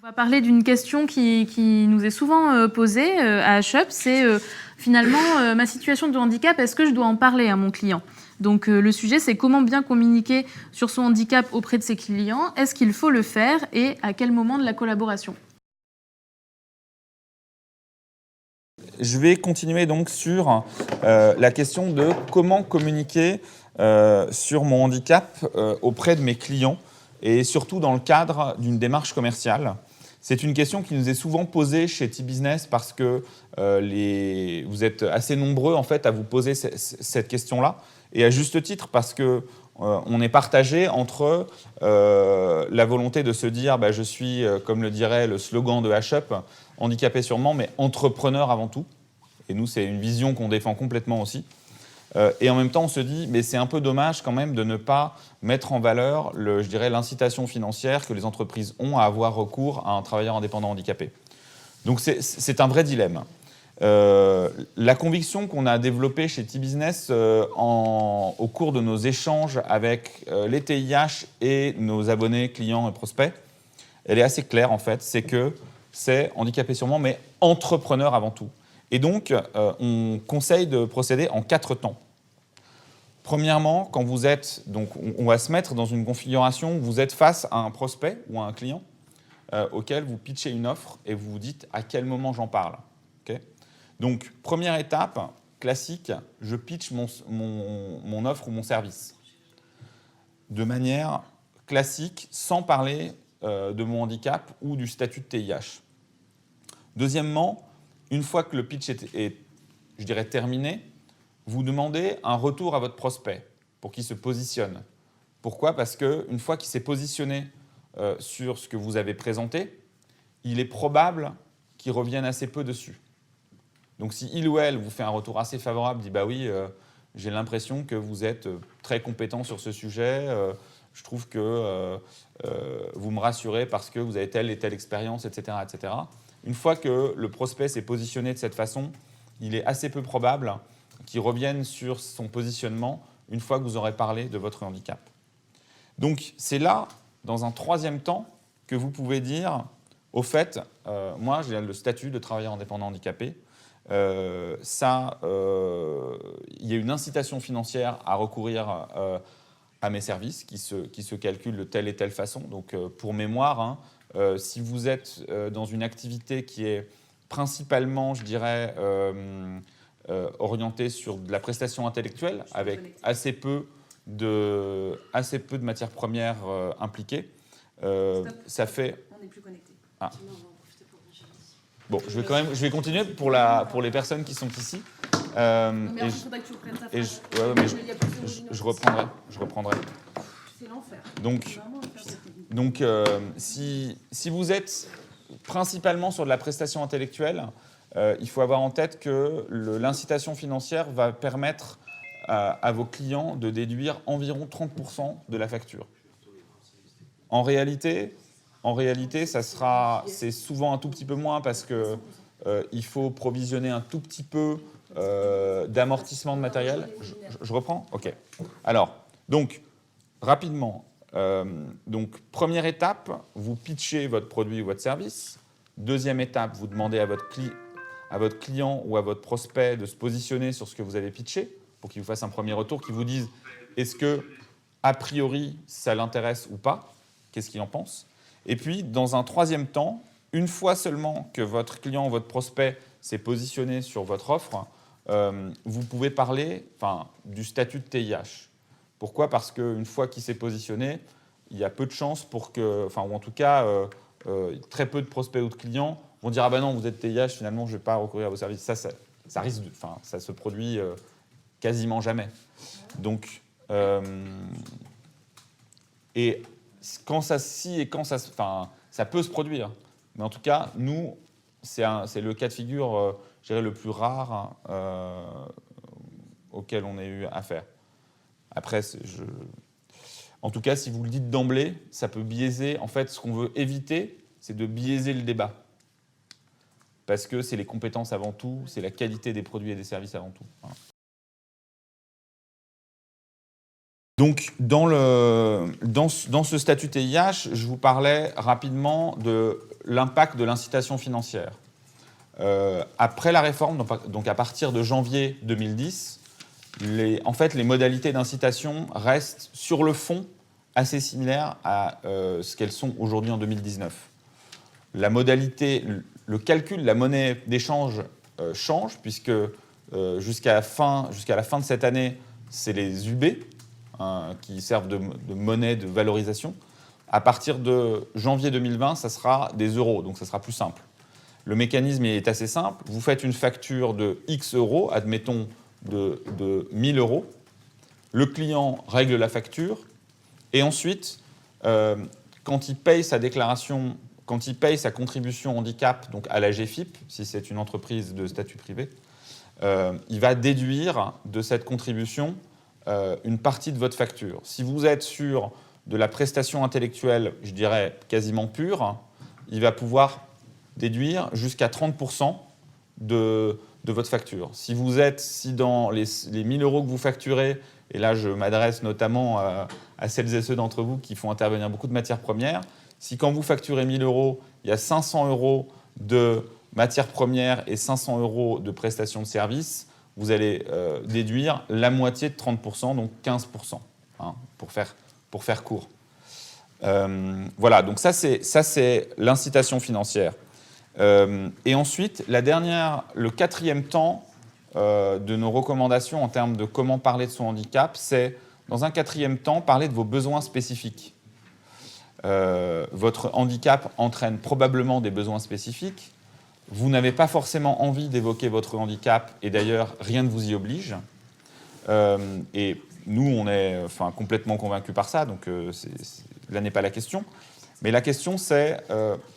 On va parler d'une question qui nous est souvent posée à HUP, c'est finalement ma situation de handicap, est-ce que je dois en parler à mon client? Donc le sujet, c'est comment bien communiquer sur son handicap auprès de ses clients, est-ce qu'il faut le faire et à quel moment de la collaboration? Je vais continuer donc sur la question de comment communiquer sur mon handicap auprès de mes clients et surtout dans le cadre d'une démarche commerciale. C'est une question qui nous est souvent posée chez T-Business parce que vous êtes assez nombreux en fait à vous poser cette question-là et à juste titre parce que on est partagé entre la volonté de se dire je suis, comme le dirait le slogan de HUP, handicapé sûrement, mais entrepreneur avant tout. Et nous, c'est une vision qu'on défend complètement aussi. Et en même temps, on se dit, mais c'est un peu dommage quand même de ne pas mettre en valeur, je dirais, l'incitation financière que les entreprises ont à avoir recours à un travailleur indépendant handicapé. Donc c'est un vrai dilemme. La conviction qu'on a développée chez T-Business au cours de nos échanges avec les TIH et nos abonnés, clients et prospects, elle est assez claire en fait, c'est que c'est handicapé sûrement, mais entrepreneur avant tout. Et donc, on conseille de procéder en 4 temps. Premièrement, quand vous êtes, donc on va se mettre dans une configuration où vous êtes face à un prospect ou à un client auquel vous pitchez une offre et vous vous dites à quel moment j'en parle. Okay. Donc, première étape, classique, je pitch mon offre ou mon service. De manière classique, sans parler de mon handicap ou du statut de TIH. Deuxièmement, une fois que le pitch est, je dirais, terminé, vous demandez un retour à votre prospect pour qu'il se positionne. Pourquoi? Parce qu'une fois qu'il s'est positionné sur ce que vous avez présenté, il est probable qu'il revienne assez peu dessus. Donc si il ou elle vous fait un retour assez favorable, dit « bah oui, j'ai l'impression que vous êtes très compétent sur ce sujet, je trouve que vous me rassurez parce que vous avez telle et telle expérience, etc. etc. » Une fois que le prospect s'est positionné de cette façon, il est assez peu probable qu'il revienne sur son positionnement une fois que vous aurez parlé de votre handicap. Donc c'est là, dans un troisième temps, que vous pouvez dire, au fait, moi j'ai le statut de travailleur indépendant handicapé, il y a une incitation financière à recourir à mes services qui se calculent de telle et telle façon. Donc pour mémoire, si vous êtes dans une activité qui est principalement, je dirais, orientée sur de la prestation intellectuelle, avec assez peu de matières premières impliquées, ça fait... On n'est plus connecté. Ah. Bon, je vais continuer pour les personnes qui sont ici. Je reprendrai. C'est l'enfer. Donc si vous êtes principalement sur de la prestation intellectuelle, il faut avoir en tête que l'incitation financière va permettre à vos clients de déduire environ 30% de la facture. En réalité, c'est souvent un tout petit peu moins parce qu'il faut provisionner un tout petit peu d'amortissement de matériel. Je reprends? OK. Alors, donc, rapidement, première étape, vous pitchez votre produit ou votre service. Deuxième étape, vous demandez à votre client ou à votre prospect de se positionner sur ce que vous avez pitché pour qu'il vous fasse un premier retour, qu'il vous dise est-ce que, a priori, ça l'intéresse ou pas, qu'est-ce qu'il en pense. Et puis, dans un troisième temps, une fois seulement que votre client ou votre prospect s'est positionné sur votre offre, vous pouvez parler du statut de TIH. Pourquoi? Parce qu'une fois qu'il s'est positionné, il y a peu de chances pour que, ou en tout cas, très peu de prospects ou de clients vont dire « ah ben non, vous êtes TIH, finalement, je ne vais pas recourir à vos services ». Ça risque ça se produit quasiment jamais. Donc, et quand ça peut se produire. Mais en tout cas, nous, c'est le cas de figure, je dirais, le plus rare auquel on ait eu affaire. Après, en tout cas, si vous le dites d'emblée, ça peut biaiser. En fait, ce qu'on veut éviter, c'est de biaiser le débat. Parce que c'est les compétences avant tout, c'est la qualité des produits et des services avant tout. Voilà. Donc, dans ce statut TIH, je vous parlais rapidement de l'impact de l'incitation financière. Après la réforme, donc à partir de janvier 2010, en fait, les modalités d'incitation restent sur le fond assez similaires à ce qu'elles sont aujourd'hui en 2019. La modalité, le calcul de la monnaie d'échange change, puisque jusqu'à la fin de cette année, c'est les UB qui servent de monnaie de valorisation. À partir de janvier 2020, ça sera des euros, donc ça sera plus simple. Le mécanisme est assez simple. Vous faites une facture de X euros, admettons de 1000 euros. Le client règle la facture et ensuite, quand il paye sa déclaration, quand il paye sa contribution handicap donc à la GFIP, si c'est une entreprise de statut privé, il va déduire de cette contribution une partie de votre facture. Si vous êtes sur de la prestation intellectuelle, je dirais quasiment pure, il va pouvoir déduire jusqu'à 30% de votre facture. Si dans les 1000 euros que vous facturez, et là je m'adresse notamment à celles et ceux d'entre vous qui font intervenir beaucoup de matières premières, si quand vous facturez 1000 euros, il y a 500 euros de matières premières et 500 euros de prestations de services, vous allez déduire la moitié de 30%, donc 15%, hein, pour faire court. Voilà, donc ça c'est l'incitation financière. Et ensuite, le quatrième temps de nos recommandations en termes de comment parler de son handicap, c'est, dans un quatrième temps, parler de vos besoins spécifiques. Votre handicap entraîne probablement des besoins spécifiques. Vous n'avez pas forcément envie d'évoquer votre handicap, et d'ailleurs, rien ne vous y oblige. Et nous, on est complètement convaincus par ça, donc là n'est pas la question. Mais la question, c'est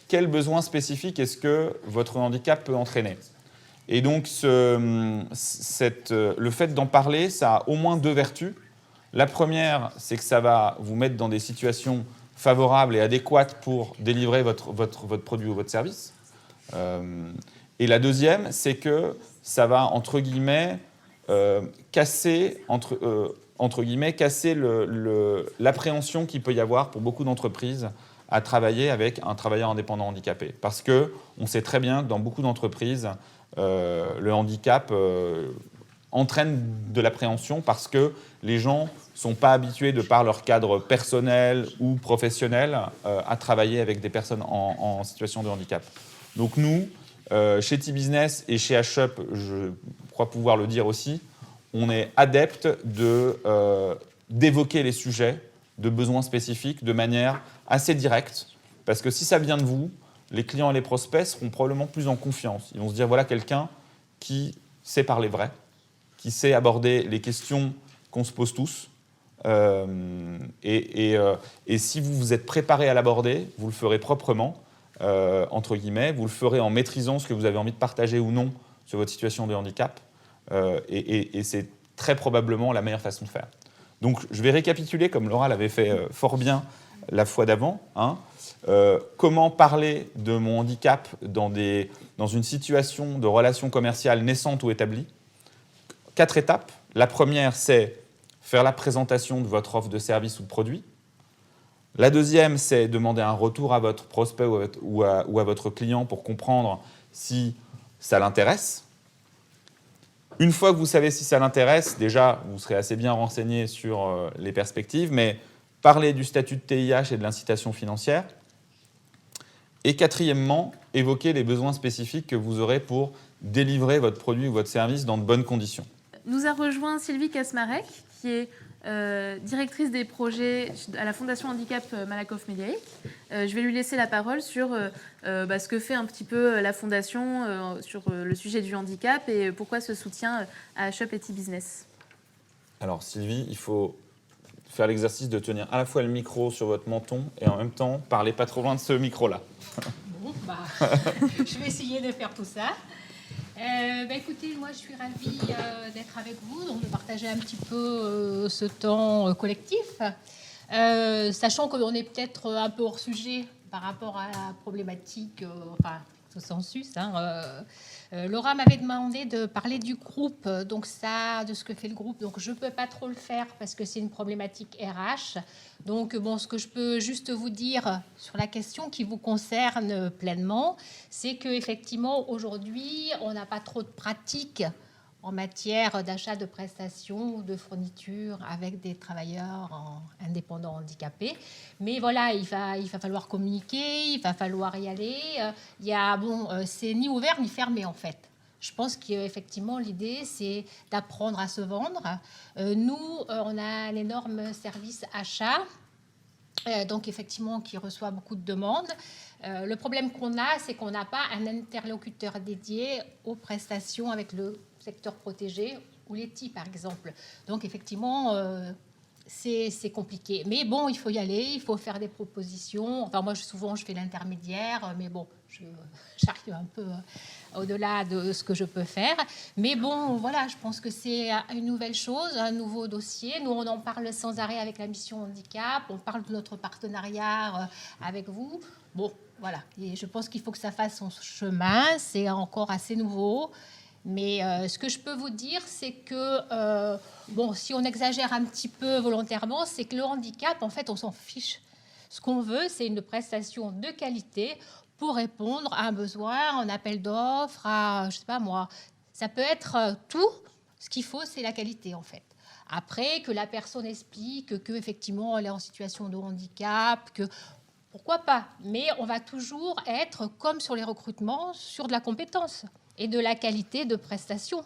quels besoins spécifiques est-ce que votre handicap peut entraîner? Et donc, le fait d'en parler, ça a au moins deux vertus. La première, c'est que ça va vous mettre dans des situations favorables et adéquates pour délivrer votre produit ou votre service. Et la deuxième, c'est que ça va, entre guillemets, casser l'appréhension qu'il peut y avoir pour beaucoup d'entreprises à travailler avec un travailleur indépendant handicapé. Parce qu'on sait très bien que dans beaucoup d'entreprises, le handicap entraîne de l'appréhension parce que les gens ne sont pas habitués, de par leur cadre personnel ou professionnel, à travailler avec des personnes en situation de handicap. Donc nous, chez T-Business et chez H-Up, je crois pouvoir le dire aussi, on est adepte d'évoquer les sujets de besoins spécifiques de manière assez directe, parce que si ça vient de vous, les clients et les prospects seront probablement plus en confiance. Ils vont se dire, voilà quelqu'un qui sait parler vrai, qui sait aborder les questions qu'on se pose tous, et si vous vous êtes préparé à l'aborder, vous le ferez proprement, entre guillemets, vous le ferez en maîtrisant ce que vous avez envie de partager ou non sur votre situation de handicap, et c'est très probablement la meilleure façon de faire. Donc, je vais récapituler, comme Laura l'avait fait fort bien la fois d'avant. Comment parler de mon handicap dans une situation de relation commerciale naissante ou établie. 4 étapes. La première, c'est faire la présentation de votre offre de service ou de produit. La deuxième, c'est demander un retour à votre prospect ou à votre client pour comprendre si ça l'intéresse. Une fois que vous savez si ça l'intéresse, déjà, vous serez assez bien renseigné sur les perspectives, mais parler du statut de TIH et de l'incitation financière. Et quatrièmement, évoquer les besoins spécifiques que vous aurez pour délivrer votre produit ou votre service dans de bonnes conditions. Nous a rejoint Sylvie Kasmarek, qui est directrice des projets à la Fondation Handicap Malakoff-Médiaïque. Je vais lui laisser la parole sur ce que fait un petit peu la Fondation sur le sujet du handicap et pourquoi ce soutien à H-Up et T-Business. Alors Sylvie, il faut faire l'exercice de tenir à la fois le micro sur votre menton et en même temps parler pas trop loin de ce micro-là. Bon, je vais essayer de faire tout ça. Écoutez, moi je suis ravie d'être avec vous, donc de partager un petit peu ce temps collectif, sachant qu'on est peut-être un peu hors sujet par rapport à la problématique tout sensus. Laura m'avait demandé de parler du groupe, donc ça, de ce que fait le groupe. Donc je ne peux pas trop le faire parce que c'est une problématique RH. Donc bon, ce que je peux juste vous dire sur la question qui vous concerne pleinement, c'est qu'effectivement, aujourd'hui, on n'a pas trop de pratiques en matière d'achat de prestations ou de fournitures avec des travailleurs indépendants handicapés. Mais voilà, il va falloir communiquer, il va falloir y aller. C'est ni ouvert ni fermé en fait. Je pense qu'effectivement, l'idée, c'est d'apprendre à se vendre. Nous, on a un énorme service achat, donc effectivement, qui reçoit beaucoup de demandes. Le problème qu'on a, c'est qu'on n'a pas un interlocuteur dédié aux prestations avec le secteur protégé ou les TI, par exemple. Donc, effectivement, c'est compliqué. Mais bon, il faut y aller, il faut faire des propositions. Enfin, moi, souvent, je fais l'intermédiaire, mais bon, j'arrive un peu au-delà de ce que je peux faire. Mais bon, voilà, je pense que c'est une nouvelle chose, un nouveau dossier. Nous, on en parle sans arrêt avec la mission handicap. On parle de notre partenariat avec vous. Bon, voilà. Et je pense qu'il faut que ça fasse son chemin. C'est encore assez nouveau. Mais ce que je peux vous dire, c'est que, si on exagère un petit peu volontairement, c'est que le handicap, en fait, on s'en fiche. Ce qu'on veut, c'est une prestation de qualité pour répondre à un besoin, en appel d'offres, je sais pas moi. Ça peut être tout. Ce qu'il faut, c'est la qualité, en fait. Après, que la personne explique qu'effectivement, elle est en situation de handicap, que pourquoi pas. Mais on va toujours être, comme sur les recrutements, sur de la compétence et de la qualité de prestation.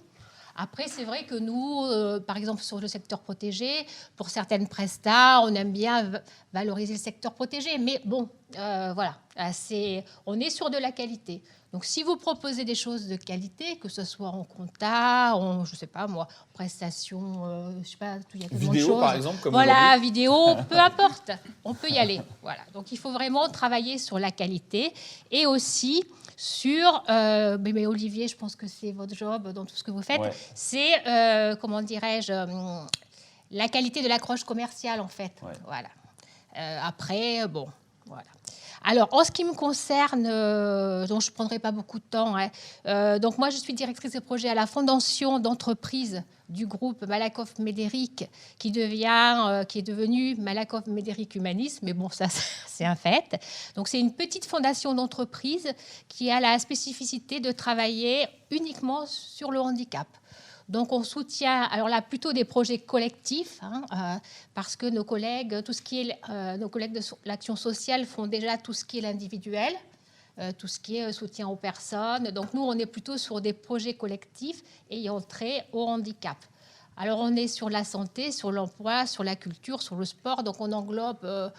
Après, c'est vrai que nous, par exemple, sur le secteur protégé, pour certaines prestats, on aime bien valoriser le secteur protégé. Mais bon, voilà, on est sur de la qualité. Donc, si vous proposez des choses de qualité, que ce soit en compta, je ne sais pas moi, prestations, je ne sais pas, il y a tellement de choses. Vidéo, par exemple, comme voilà, vidéo, peu importe, on peut y aller. Voilà. Donc, il faut vraiment travailler sur la qualité et aussi sur, mais Olivier, je pense que c'est votre job dans tout ce que vous faites, c'est, comment dirais-je, la qualité de l'accroche commerciale, en fait. Ouais. Voilà. Après, bon, voilà. Alors, en ce qui me concerne, dont je ne prendrai pas beaucoup de temps, donc moi, je suis directrice de projet à la fondation d'entreprise du groupe Malakoff-Médéric, qui est devenu Malakoff-Médéric Humanisme, mais bon, ça, c'est un fait. Donc, c'est une petite fondation d'entreprise qui a la spécificité de travailler uniquement sur le handicap. Donc, on soutient, alors là, plutôt des projets collectifs, parce que nos collègues de l'action sociale font déjà tout ce qui est l'individuel, tout ce qui est soutien aux personnes. Donc, nous, on est plutôt sur des projets collectifs ayant trait au handicap. Alors, on est sur la santé, sur l'emploi, sur la culture, sur le sport. Donc, on englobe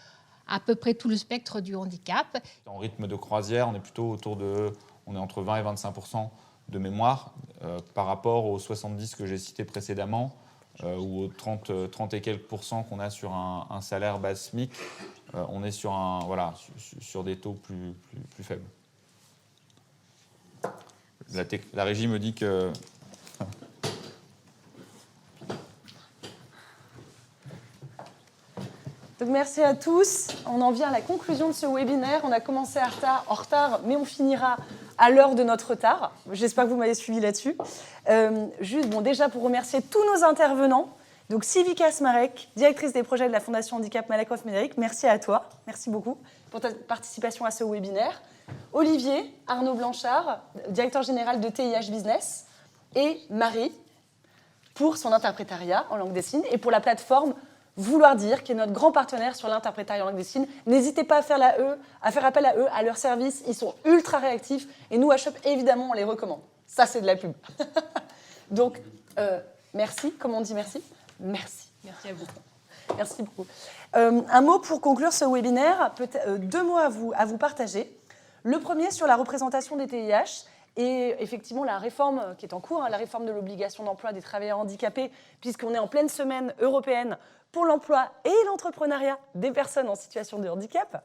à peu près tout le spectre du handicap. En rythme de croisière, on est entre 20 et 25% de mémoire par rapport aux 70 que j'ai cités précédemment ou aux 30 et quelques pourcents qu'on a sur un salaire base SMIC. On est sur des taux plus faibles. La régie me dit que... Donc merci à tous. On en vient à la conclusion de ce webinaire. On a commencé en retard, mais on finira à l'heure de notre retard. J'espère que vous m'avez suivi là-dessus. Déjà pour remercier tous nos intervenants. Donc Civica Smarek, directrice des projets de la Fondation Handicap Malakoff-Médéric, merci à toi. Merci beaucoup pour ta participation à ce webinaire. Olivier, Arnaud Blanchard, directeur général de TIH Business, et Marie pour son interprétariat en langue des signes et pour la plateforme Vouloir dire, qui est notre grand partenaire sur l'interprétariat en langue des signes. N'hésitez pas à faire appel à eux, à leur service. Ils sont ultra réactifs. Et nous, à Shop, évidemment, on les recommande. Ça, c'est de la pub. Donc, merci. Comment on dit merci ? Merci. Merci à vous. Merci beaucoup. Un mot pour conclure ce webinaire. Deux mots à vous partager. Le premier sur la représentation des TIH. Et effectivement, la réforme qui est en cours, la réforme de l'obligation d'emploi des travailleurs handicapés, puisqu'on est en pleine semaine européenne pour l'emploi et l'entrepreneuriat des personnes en situation de handicap.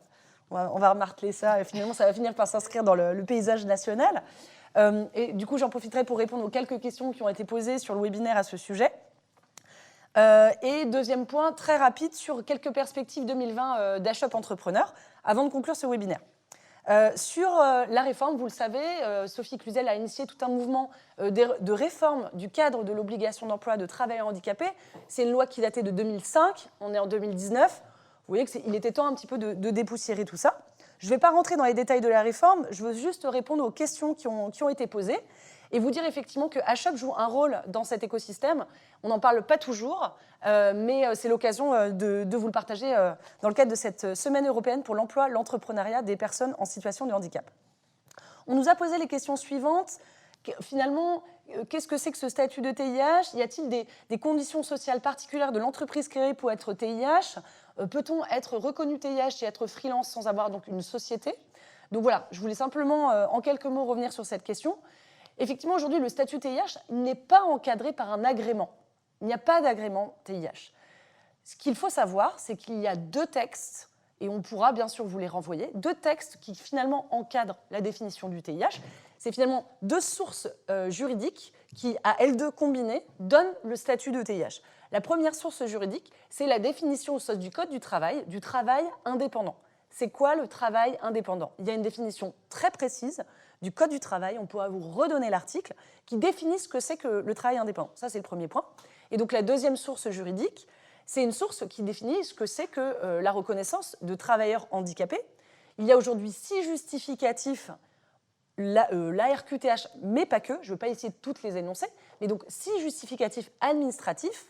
On va remarteler ça, et finalement, ça va finir par s'inscrire dans le paysage national. Et du coup, j'en profiterai pour répondre aux quelques questions qui ont été posées sur le webinaire à ce sujet. Et deuxième point, très rapide, sur quelques perspectives 2020 d'Ashop Entrepreneur, avant de conclure ce webinaire. Sur la réforme, vous le savez, Sophie Cluzel a initié tout un mouvement de réforme du cadre de l'obligation d'emploi de travailleurs handicapés. C'est une loi qui datait de 2005, on est en 2019. Vous voyez qu'il était temps un petit peu de dépoussiérer tout ça. Je ne vais pas rentrer dans les détails de la réforme, je veux juste répondre aux questions qui ont été posées et vous dire effectivement que HUP joue un rôle dans cet écosystème. On n'en parle pas toujours, mais c'est l'occasion de vous le partager dans le cadre de cette semaine européenne pour l'emploi, l'entrepreneuriat des personnes en situation de handicap. On nous a posé les questions suivantes. Finalement, qu'est-ce que c'est que ce statut de TIH? Y a-t-il des conditions sociales particulières de l'entreprise créée pour être TIH? Peut-on être reconnu TIH et être freelance sans avoir donc une société? Donc voilà, je voulais simplement en quelques mots revenir sur cette question. Effectivement, aujourd'hui, le statut TIH n'est pas encadré par un agrément. Il n'y a pas d'agrément TIH. Ce qu'il faut savoir, c'est qu'il y a 2 textes, et on pourra bien sûr vous les renvoyer, 2 textes qui finalement encadrent la définition du TIH. C'est finalement 2 sources juridiques qui, à elles 2 combinées, donnent le statut de TIH. La première source juridique, c'est la définition au sens du Code du travail indépendant. C'est quoi le travail indépendant? Il y a une définition très précise du Code du travail, on pourra vous redonner l'article, qui définit ce que c'est que le travail indépendant. Ça, c'est le premier point. Et donc la deuxième source juridique, c'est une source qui définit ce que c'est que la reconnaissance de travailleurs handicapés. Il y a aujourd'hui 6 justificatifs, l'ARQTH, mais pas que, je ne veux pas essayer de toutes les énoncer, mais donc 6 justificatifs administratifs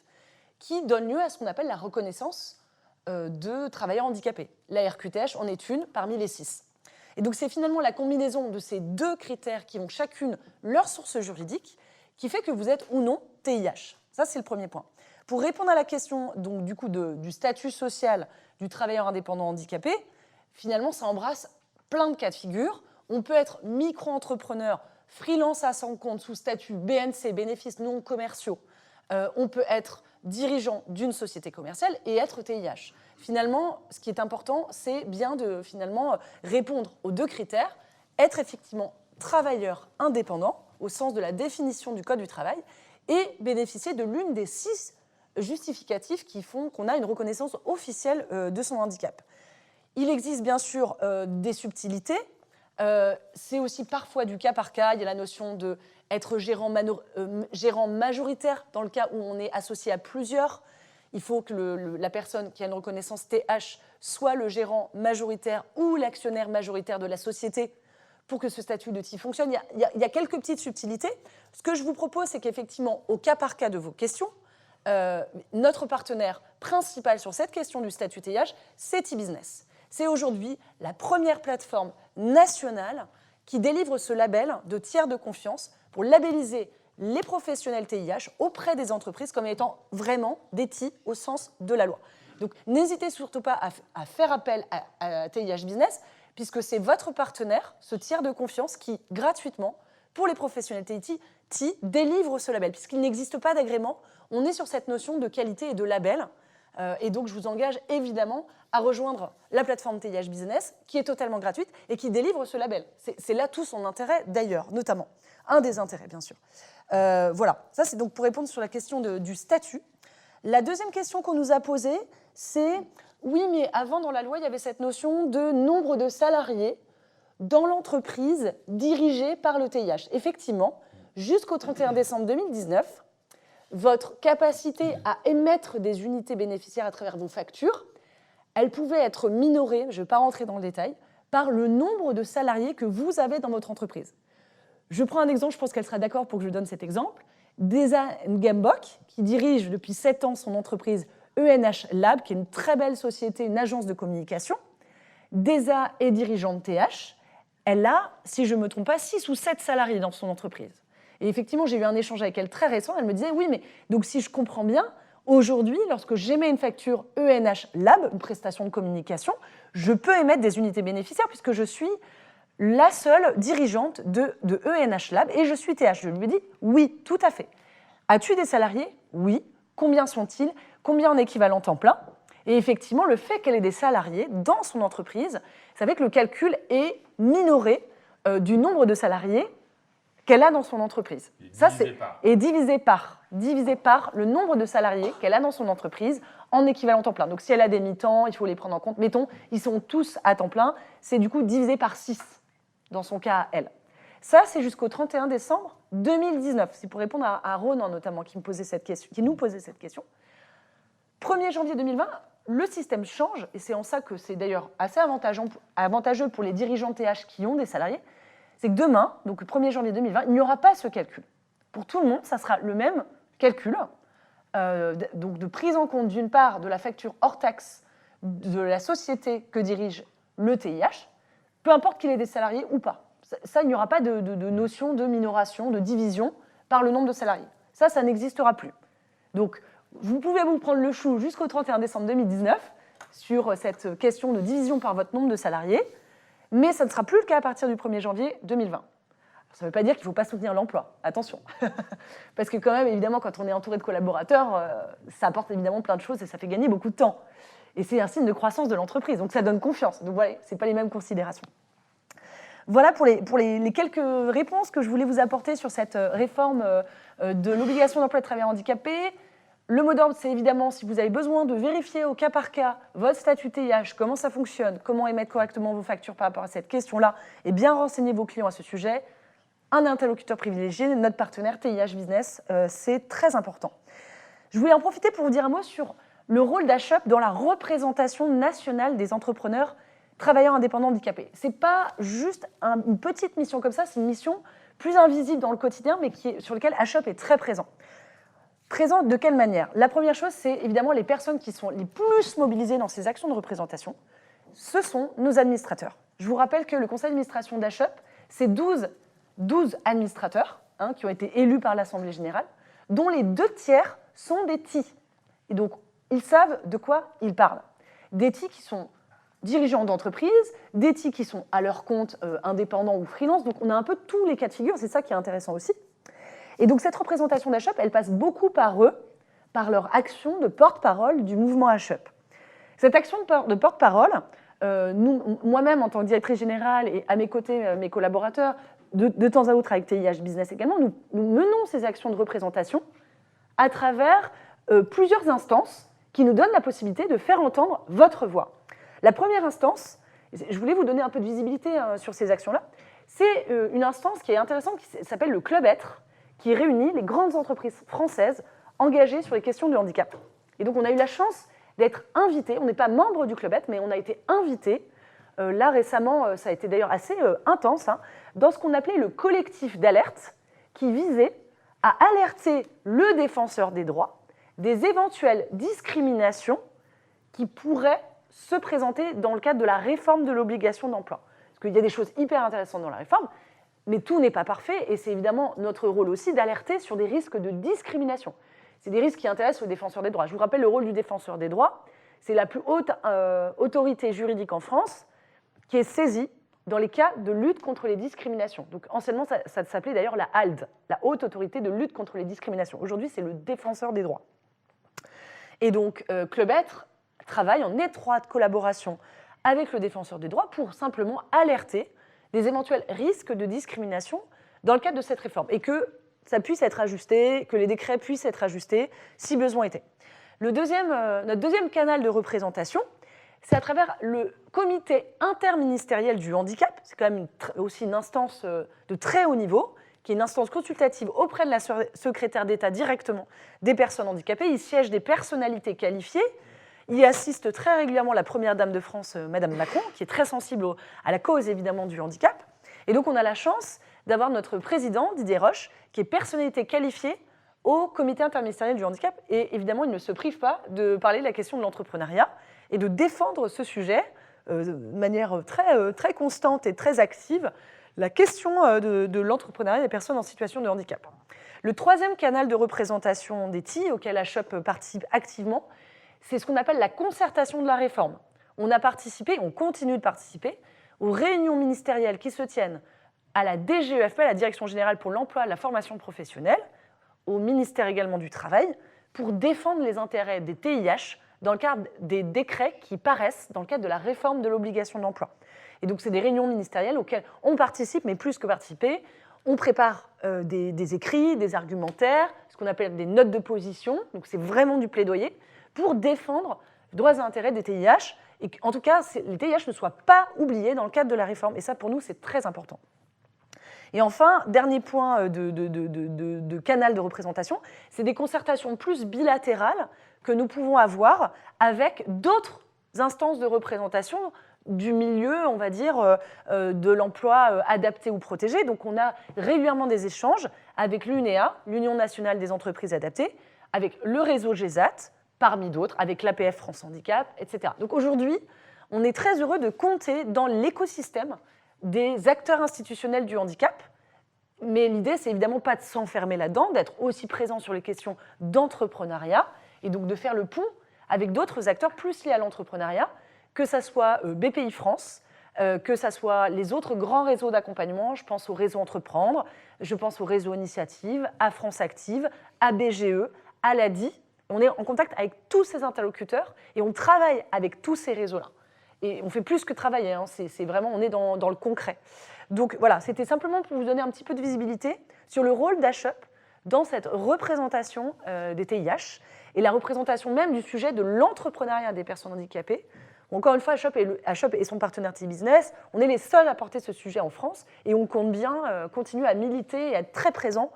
qui donnent lieu à ce qu'on appelle la reconnaissance de travailleurs handicapés. L'ARQTH en est une parmi les 6. Et donc c'est finalement la combinaison de ces 2 critères qui ont chacune leur source juridique qui fait que vous êtes ou non TIH. Ça, c'est le premier point. Pour répondre à la question donc, du coup, du statut social du travailleur indépendant handicapé, finalement, ça embrasse plein de cas de figure. On peut être micro-entrepreneur, freelance à son compte sous statut BNC, bénéfices non commerciaux. On peut être dirigeant d'une société commerciale et être TIH. Finalement, ce qui est important, c'est bien de finalement répondre aux 2 critères, être effectivement travailleur indépendant au sens de la définition du Code du travail et bénéficier de l'une des 6 justificatifs qui font qu'on a une reconnaissance officielle de son handicap. Il existe bien sûr des subtilités. C'est aussi parfois du cas par cas. Il y a la notion d'être gérant majoritaire dans le cas où on est associé à plusieurs. Il faut que la personne qui a une reconnaissance TH soit le gérant majoritaire ou l'actionnaire majoritaire de la société pour que ce statut de TI fonctionne. Il y a quelques petites subtilités. Ce que je vous propose, c'est qu'effectivement, au cas par cas de vos questions, notre partenaire principal sur cette question du statut TIH, c'est e-business. C'est aujourd'hui la première plateforme nationale qui délivre ce label de tiers de confiance pour labelliser les professionnels TIH auprès des entreprises comme étant vraiment des TI au sens de la loi. Donc n'hésitez surtout pas à faire appel à TIH Business, puisque c'est votre partenaire, ce tiers de confiance, qui, gratuitement, pour les professionnels TI, délivre ce label. Puisqu'il n'existe pas d'agrément, on est sur cette notion de qualité et de label. Et donc, je vous engage évidemment à rejoindre la plateforme TIH Business, qui est totalement gratuite et qui délivre ce label. C'est là tout son intérêt, d'ailleurs, notamment. Un des intérêts, bien sûr. Voilà, ça c'est donc pour répondre sur la question du statut. La deuxième question qu'on nous a posée, c'est oui, mais avant, dans la loi, il y avait cette notion de nombre de salariés dans l'entreprise dirigée par le TIH. Effectivement, jusqu'au 31 décembre 2019, votre capacité à émettre des unités bénéficiaires à travers vos factures, elle pouvait être minorée, je ne vais pas rentrer dans le détail, par le nombre de salariés que vous avez dans votre entreprise. Je prends un exemple, je pense qu'elle sera d'accord pour que je donne cet exemple. Desa Ngambok, qui dirige depuis 7 ans son entreprise ENH Lab, qui est une très belle société, une agence de communication. Desa est dirigeante TH. Elle a, si je ne me trompe pas, 6 ou 7 salariés dans son entreprise. Et effectivement, j'ai eu un échange avec elle très récent. Elle me disait, oui, mais donc si je comprends bien, aujourd'hui, lorsque j'émets une facture ENH Lab, une prestation de communication, je peux émettre des unités bénéficiaires puisque je suis la seule dirigeante de ENH Lab et je suis TH. Je lui ai dit, oui, tout à fait. As-tu des salariés? Oui. Combien sont-ils? Combien en équivalent temps plein? Et effectivement, le fait qu'elle ait des salariés dans son entreprise, ça fait que le calcul est minoré du nombre de salariés qu'elle a dans son entreprise. Et divisé divisé par le nombre de salariés qu'elle a dans son entreprise en équivalent temps plein. Donc si elle a des mi-temps, il faut les prendre en compte. Mettons, ils sont tous à temps plein, c'est du coup divisé par 6 dans son cas à elle. Ça, c'est jusqu'au 31 décembre 2019. C'est pour répondre à Ronan notamment qui nous posait cette question. 1er janvier 2020, le système change, et c'est en ça que c'est d'ailleurs assez avantageux pour les dirigeants TH qui ont des salariés, c'est que demain, donc le 1er janvier 2020, il n'y aura pas ce calcul. Pour tout le monde, ça sera le même calcul, donc de prise en compte d'une part de la facture hors taxe de la société que dirige le TIH, peu importe qu'il ait des salariés ou pas. Ça, il n'y aura pas de notion de minoration, de division par le nombre de salariés. Ça n'existera plus. Donc, vous pouvez vous prendre le chou jusqu'au 31 décembre 2019 sur cette question de division par votre nombre de salariés, mais ça ne sera plus le cas à partir du 1er janvier 2020. Ça ne veut pas dire qu'il ne faut pas soutenir l'emploi, attention. Parce que quand même, évidemment, quand on est entouré de collaborateurs, ça apporte évidemment plein de choses et ça fait gagner beaucoup de temps. Et c'est un signe de croissance de l'entreprise, donc ça donne confiance. Donc voilà, ce n'est pas les mêmes considérations. Voilà pour les quelques réponses que je voulais vous apporter sur cette réforme de l'obligation d'emploi de travailleurs handicapés. Le mot d'ordre, c'est évidemment, si vous avez besoin de vérifier au cas par cas votre statut TIH, comment ça fonctionne, comment émettre correctement vos factures par rapport à cette question-là, et bien renseigner vos clients à ce sujet. Un interlocuteur privilégié, notre partenaire TIH Business, c'est très important. Je voulais en profiter pour vous dire un mot sur le rôle d'HUP dans la représentation nationale des entrepreneurs travailleurs indépendants handicapés. Ce n'est pas juste une petite mission comme ça, c'est une mission plus invisible dans le quotidien, mais sur laquelle HUP est très présent. Présent de quelle manière? La première chose, c'est évidemment les personnes qui sont les plus mobilisées dans ces actions de représentation. Ce sont nos administrateurs. Je vous rappelle que le conseil d'administration d'HUP, c'est 12 administrateurs qui ont été élus par l'Assemblée générale, dont les 2/3 sont des TI. Et donc, ils savent de quoi ils parlent. Des TI qui sont dirigeants d'entreprise, des TI qui sont à leur compte indépendants ou freelance. Donc, on a un peu tous les cas de figure. C'est ça qui est intéressant aussi. Et donc, cette représentation d'HUP, elle passe beaucoup par eux, par leur action de porte-parole du mouvement HUP. Cette action de porte-parole, moi-même, en tant que directrice générale et à mes côtés, mes collaborateurs, de temps à autre avec TIH Business également, nous menons ces actions de représentation à travers plusieurs instances qui nous donnent la possibilité de faire entendre votre voix. La première instance, je voulais vous donner un peu de visibilité sur ces actions-là, c'est une instance qui est intéressante, qui s'appelle le Club Être, qui réunit les grandes entreprises françaises engagées sur les questions du handicap. Et donc, on a eu la chance d'être invités, on n'est pas membre du Club Être, mais on a été invités, là récemment, ça a été d'ailleurs assez intense, dans ce qu'on appelait le collectif d'alerte, qui visait à alerter le défenseur des droits des éventuelles discriminations qui pourraient se présenter dans le cadre de la réforme de l'obligation d'emploi. Parce qu'il y a des choses hyper intéressantes dans la réforme, mais tout n'est pas parfait, et c'est évidemment notre rôle aussi d'alerter sur des risques de discrimination. C'est des risques qui intéressent le défenseur des droits. Je vous rappelle le rôle du défenseur des droits, c'est la plus haute autorité juridique en France qui est saisie dans les cas de lutte contre les discriminations. Donc anciennement, ça s'appelait d'ailleurs la HALD, la Haute Autorité de lutte contre les discriminations. Aujourd'hui, c'est le défenseur des droits. Et donc, Club Être travaille en étroite collaboration avec le défenseur des droits pour simplement alerter des éventuels risques de discrimination dans le cadre de cette réforme et que ça puisse être ajusté, que les décrets puissent être ajustés si besoin était. Notre deuxième canal de représentation, c'est à travers le comité interministériel du handicap. C'est quand même aussi une instance de très haut niveau, qui est une instance consultative auprès de la secrétaire d'État directement des personnes handicapées. Il siège des personnalités qualifiées. Il y assiste très régulièrement la première dame de France, Madame Macron, qui est très sensible à la cause évidemment du handicap. Et donc on a la chance d'avoir notre président, Didier Roche, qui est personnalité qualifiée au comité interministériel du handicap. Et évidemment, il ne se prive pas de parler de la question de l'entrepreneuriat et de défendre ce sujet de manière très constante et très active, la question de l'entrepreneuriat des personnes en situation de handicap. Le troisième canal de représentation des TI auquel HUP participe activement, c'est ce qu'on appelle la concertation de la réforme. On a participé, on continue de participer aux réunions ministérielles qui se tiennent à la DGEFP, la Direction générale pour l'emploi et la formation professionnelle, au ministère également du Travail, pour défendre les intérêts des TIH dans le cadre des décrets qui paraissent dans le cadre de la réforme de l'obligation d'emploi. Et donc, c'est des réunions ministérielles auxquelles on participe, mais plus que participer, On prépare des écrits, des argumentaires, ce qu'on appelle des notes de position, donc c'est vraiment du plaidoyer, pour défendre les droits et intérêts des TIH, et qu'en tout cas, les TIH ne soient pas oubliés dans le cadre de la réforme. Et ça, pour nous, c'est très important. Et enfin, dernier point de canal de représentation, c'est des concertations plus bilatérales que nous pouvons avoir avec d'autres instances de représentation du milieu, on va dire, de l'emploi adapté ou protégé. Donc on a régulièrement des échanges avec l'UNEA, l'Union nationale des entreprises adaptées, avec le réseau GESAT, parmi d'autres, avec l'APF France Handicap, etc. Donc aujourd'hui, on est très heureux de compter dans l'écosystème des acteurs institutionnels du handicap, mais l'idée, c'est évidemment pas de s'enfermer là-dedans, d'être aussi présent sur les questions d'entrepreneuriat, et donc de faire le pont avec d'autres acteurs plus liés à l'entrepreneuriat, que ce soit BPI France, que ce soit les autres grands réseaux d'accompagnement, je pense au réseau Entreprendre, je pense au réseau Initiative, à France Active, à BGE, à l'ADI. On est en contact avec tous ces interlocuteurs et on travaille avec tous ces réseaux-là. Et on fait plus que travailler, hein, c'est vraiment, on est dans le concret. Donc voilà, c'était simplement pour vous donner un petit peu de visibilité sur le rôle d'HUP dans cette représentation des TIH et la représentation même du sujet de l'entrepreneuriat des personnes handicapées. Encore une fois, HUP et son partenaire T-Business, on est les seuls à porter ce sujet en France et on compte bien continuer à militer et à être très présent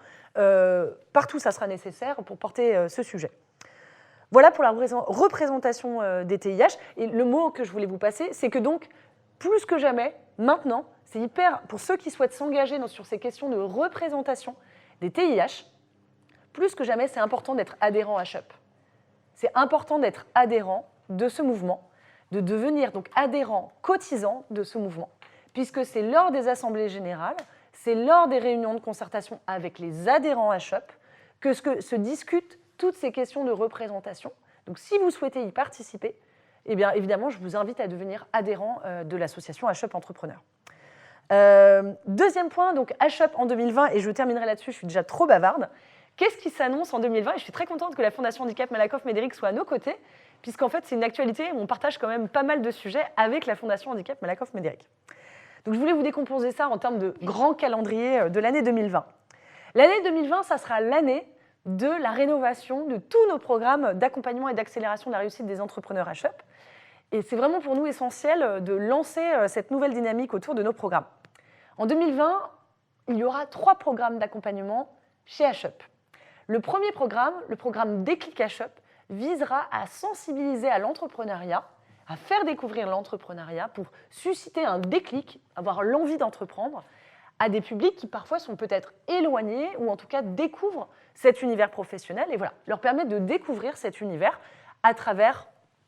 partout où ça sera nécessaire pour porter ce sujet. Voilà pour la représentation des TIH. Et le mot que je voulais vous passer, c'est que donc, plus que jamais, maintenant, c'est hyper, pour ceux qui souhaitent s'engager sur ces questions de représentation des TIH, plus que jamais, c'est important d'être adhérent à HUP. C'est important d'être adhérent de ce mouvement, de devenir donc adhérent, cotisant de ce mouvement, puisque c'est lors des assemblées générales, c'est lors des réunions de concertation avec les adhérents à HUP que se discutent toutes ces questions de représentation. Donc si vous souhaitez y participer, eh bien, évidemment, je vous invite à devenir adhérent de l'association HUP Entrepreneurs. Deuxième point, donc HUP en 2020, et je terminerai là-dessus, je suis déjà trop bavarde. Qu'est-ce qui s'annonce en 2020 ? Et je suis très contente que la Fondation Handicap Malakoff-Médéric soit à nos côtés, puisqu'en fait, c'est une actualité où on partage quand même pas mal de sujets avec la Fondation Handicap Malakoff-Médéric. Donc je voulais vous décomposer ça en termes de grand calendrier de l'année 2020. L'année 2020, ça sera l'année de la rénovation de tous nos programmes d'accompagnement et d'accélération de la réussite des entrepreneurs HUP. Et c'est vraiment pour nous essentiel de lancer cette nouvelle dynamique autour de nos programmes. En 2020, il y aura 3 programmes d'accompagnement chez HUP. Le premier programme, le programme Déclic HUP, visera à sensibiliser à l'entrepreneuriat, à faire découvrir l'entrepreneuriat pour susciter un déclic, avoir l'envie d'entreprendre à des publics qui parfois sont peut-être éloignés ou en tout cas découvrent cet univers professionnel et voilà, leur permettre de découvrir cet univers à travers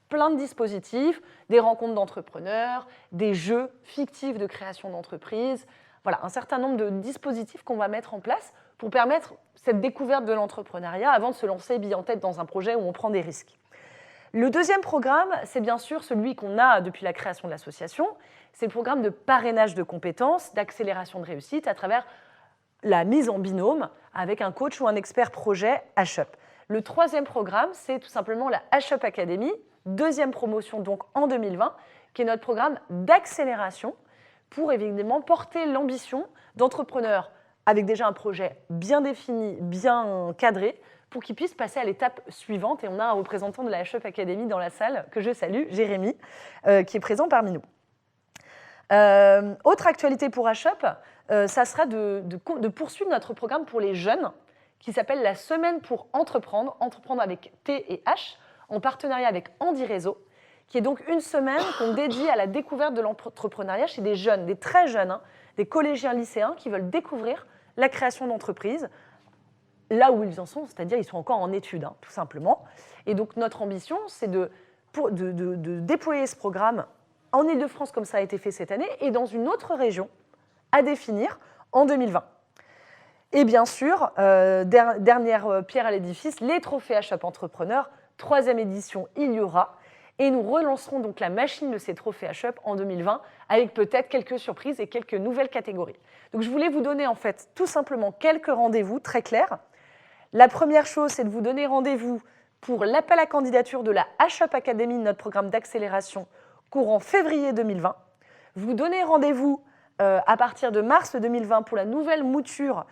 plein de dispositifs, des rencontres d'entrepreneurs, des jeux fictifs de création d'entreprise, voilà, un certain nombre de dispositifs qu'on va mettre en place pour permettre cette découverte de l'entrepreneuriat avant de se lancer bille en tête dans un projet où on prend des risques. Le deuxième programme, c'est bien sûr celui qu'on a depuis la création de l'association, c'est le programme de parrainage de compétences, d'accélération de réussite à travers la mise en binôme avec un coach ou un expert projet HUP. Le troisième programme, c'est tout simplement la HUP Academy, deuxième promotion donc en 2020, qui est notre programme d'accélération pour évidemment porter l'ambition d'entrepreneurs avec déjà un projet bien défini, bien cadré, pour qu'ils puissent passer à l'étape suivante. Et on a un représentant de la HUP Academy dans la salle, que je salue, Jérémy, qui est présent parmi nous. Autre actualité pour HUP, ça sera de poursuivre notre programme pour les jeunes, qui s'appelle la Semaine pour Entreprendre, Entreprendre avec T et H, en partenariat avec Andy Réseau, qui est donc une semaine qu'on dédie à la découverte de l'entrepreneuriat chez des jeunes, des très jeunes, hein, des collégiens lycéens qui veulent découvrir la création d'entreprises, là où ils en sont, c'est-à-dire ils sont encore en études, hein, tout simplement. Et donc notre ambition, c'est de déployer ce programme en Île-de-France, comme ça a été fait cette année, et dans une autre région à définir en 2020. Et bien sûr, dernière pierre à l'édifice, les trophées HUP Entrepreneurs, 3e édition, il y aura. Et nous relancerons donc la machine de ces trophées HUP en 2020 avec peut-être quelques surprises et quelques nouvelles catégories. Donc je voulais vous donner en fait tout simplement quelques rendez-vous très clairs. La première chose, c'est de vous donner rendez-vous pour l'appel à candidature de la HUP Academy, notre programme d'accélération courant février 2020. Vous donnez rendez-vous à partir de mars 2020 pour la nouvelle mouture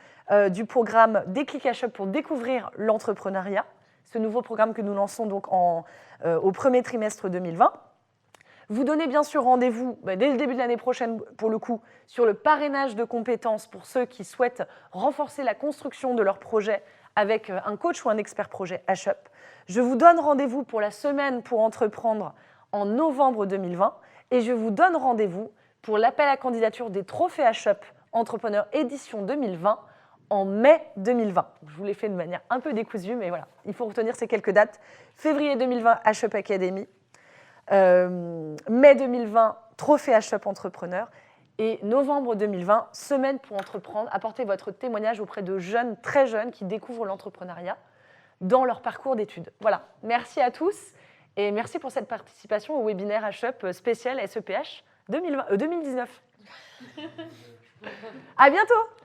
du programme Déclic HUP pour découvrir l'entrepreneuriat. Ce nouveau programme que nous lançons donc au premier trimestre 2020. Vous donnez bien sûr rendez-vous dès le début de l'année prochaine, pour le coup, sur le parrainage de compétences pour ceux qui souhaitent renforcer la construction de leur projet avec un coach ou un expert projet HUP. Je vous donne rendez-vous pour la semaine pour entreprendre en novembre 2020 et je vous donne rendez-vous pour l'appel à candidature des trophées HUP Entrepreneur édition 2020 en mai 2020. Je vous l'ai fait de manière un peu décousue, mais voilà, il faut retenir ces quelques dates. Février 2020, HUP Academy. Mai 2020, trophée HUP Entrepreneur. Et novembre 2020, semaine pour entreprendre. Apportez votre témoignage auprès de jeunes, très jeunes, qui découvrent l'entrepreneuriat dans leur parcours d'études. Voilà, merci à tous et merci pour cette participation au webinaire HUP spécial SEPH 2019. À bientôt.